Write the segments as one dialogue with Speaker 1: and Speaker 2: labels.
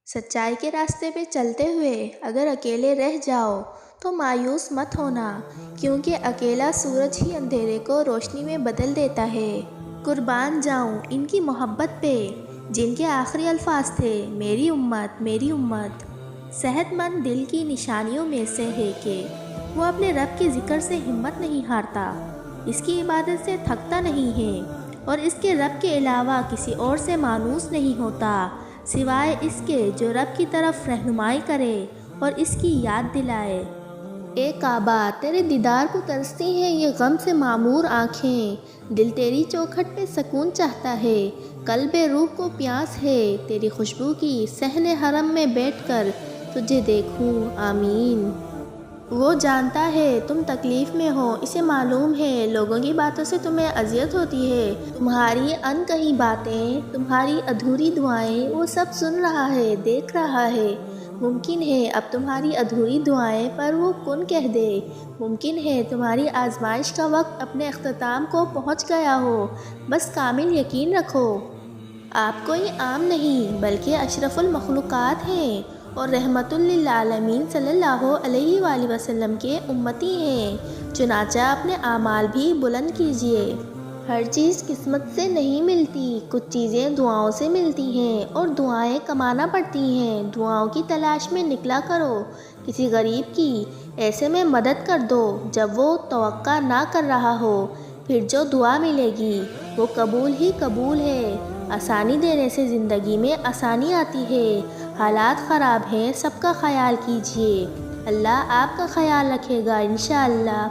Speaker 1: سچائی کے راستے پہ چلتے ہوئے اگر اکیلے رہ جاؤ تو مایوس مت ہونا، کیونکہ اکیلا سورج ہی اندھیرے کو روشنی میں بدل دیتا ہے۔ قربان جاؤں ان کی محبت پہ جن کے آخری الفاظ تھے، میری امت میری امت۔ صحت مند دل کی نشانیوں میں سے ہے کہ وہ اپنے رب کے ذکر سے ہمت نہیں ہارتا، اس کی عبادت سے تھکتا نہیں ہے، اور اس کے رب کے علاوہ کسی اور سے مانوس نہیں ہوتا، سوائے اس کے جو رب کی طرف رہنمائی کرے اور اس کی یاد دلائے۔ اے کعبہ، تیرے دیدار کو ترستی ہیں یہ غم سے معمور آنکھیں، دل تیری چوکھٹ پہ سکون چاہتا ہے، قلب روح کو پیاس ہے تیری خوشبو کی، صحن حرم میں بیٹھ کر تجھے دیکھوں، آمین۔ وہ جانتا ہے تم تکلیف میں ہو، اسے معلوم ہے لوگوں کی باتوں سے تمہیں اذیت ہوتی ہے، تمہاری ان کہی باتیں، تمہاری ادھوری دعائیں وہ سب سن رہا ہے، دیکھ رہا ہے۔ ممکن ہے اب تمہاری ادھوری دعائیں پر وہ کن کہہ دے، ممکن ہے تمہاری آزمائش کا وقت اپنے اختتام کو پہنچ گیا ہو، بس کامل یقین رکھو، آپ کوئی عام نہیں بلکہ اشرف المخلوقات ہیں اور رحمت للعالمین صلی اللہ علیہ وآلہ وسلم کے امتی ہیں، چنانچہ اپنے اعمال بھی بلند کیجیے۔ ہر چیز قسمت سے نہیں ملتی، کچھ چیزیں دعاؤں سے ملتی ہیں اور دعائیں کمانا پڑتی ہیں، دعاؤں کی تلاش میں نکلا کرو، کسی غریب کی ایسے میں مدد کر دو جب وہ توقع نہ کر رہا ہو، پھر جو دعا ملے گی وہ قبول ہی قبول ہے۔ آسانی دینے سے زندگی میں آسانی آتی ہے، حالات خراب ہیں سب کا خیال کیجیے، اللہ آپ کا خیال رکھے گا انشاءاللہ۔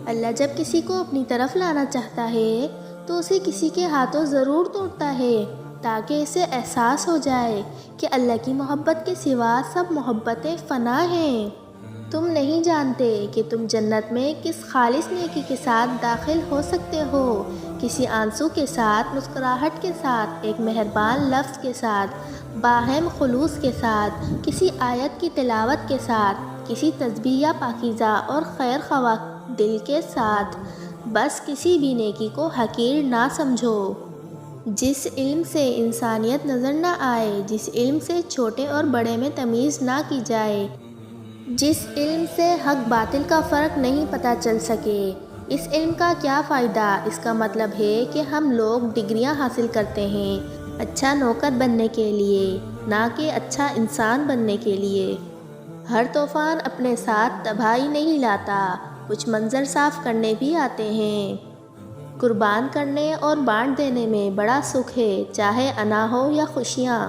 Speaker 1: اللہ جب کسی کو اپنی طرف لانا چاہتا ہے تو اسے کسی کے ہاتھوں ضرور توڑتا ہے تاکہ اسے احساس ہو جائے کہ اللہ کی محبت کے سوا سب محبتیں فنا ہیں۔ تم نہیں جانتے کہ تم جنت میں کس خالص نیکی کے ساتھ داخل ہو سکتے ہو، کسی آنسو کے ساتھ، مسکراہٹ کے ساتھ، ایک مہربان لفظ کے ساتھ، باہم خلوص کے ساتھ، کسی آیت کی تلاوت کے ساتھ، کسی تسبیح یا پاکیزہ اور خیر خواہ دل کے ساتھ، بس کسی بھی نیکی کو حقیر نہ سمجھو۔ جس علم سے انسانیت نظر نہ آئے، جس علم سے چھوٹے اور بڑے میں تمیز نہ کی جائے، جس علم سے حق باطل کا فرق نہیں پتہ چل سکے، اس علم کا کیا فائدہ؟ اس کا مطلب ہے کہ ہم لوگ ڈگریاں حاصل کرتے ہیں اچھا نوکر بننے کے لیے، نہ کہ اچھا انسان بننے کے لیے۔ ہر طوفان اپنے ساتھ تباہی نہیں لاتا، کچھ منظر صاف کرنے بھی آتے ہیں۔ قربان کرنے اور بانٹ دینے میں بڑا سکھ ہے، چاہے انا ہو یا خوشیاں۔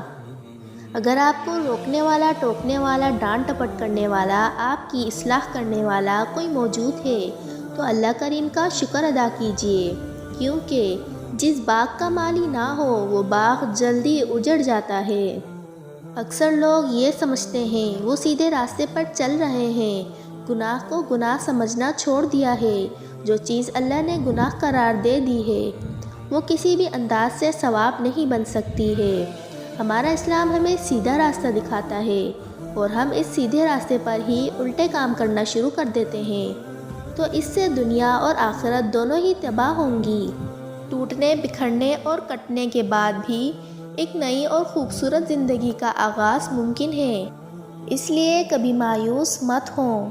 Speaker 1: اگر آپ کو روکنے والا، ٹوکنے والا، ڈانٹ ٹپٹ کرنے والا، آپ کی اصلاح کرنے والا کوئی موجود ہے تو اللہ کریم کا شکر ادا کیجیے، کیونکہ جس باغ کا مالی نہ ہو وہ باغ جلدی اجڑ جاتا ہے۔ اکثر لوگ یہ سمجھتے ہیں وہ سیدھے راستے پر چل رہے ہیں، گناہ کو گناہ سمجھنا چھوڑ دیا ہے۔ جو چیز اللہ نے گناہ قرار دے دی ہے وہ کسی بھی انداز سے ثواب نہیں بن سکتی ہے۔ ہمارا اسلام ہمیں سیدھا راستہ دکھاتا ہے اور ہم اس سیدھے راستے پر ہی الٹے کام کرنا شروع کر دیتے ہیں تو اس سے دنیا اور آخرت دونوں ہی تباہ ہوں گی۔ ٹوٹنے، بکھرنے اور کٹنے کے بعد بھی ایک نئی اور خوبصورت زندگی کا آغاز ممکن ہے، اس لیے کبھی مایوس مت ہوں۔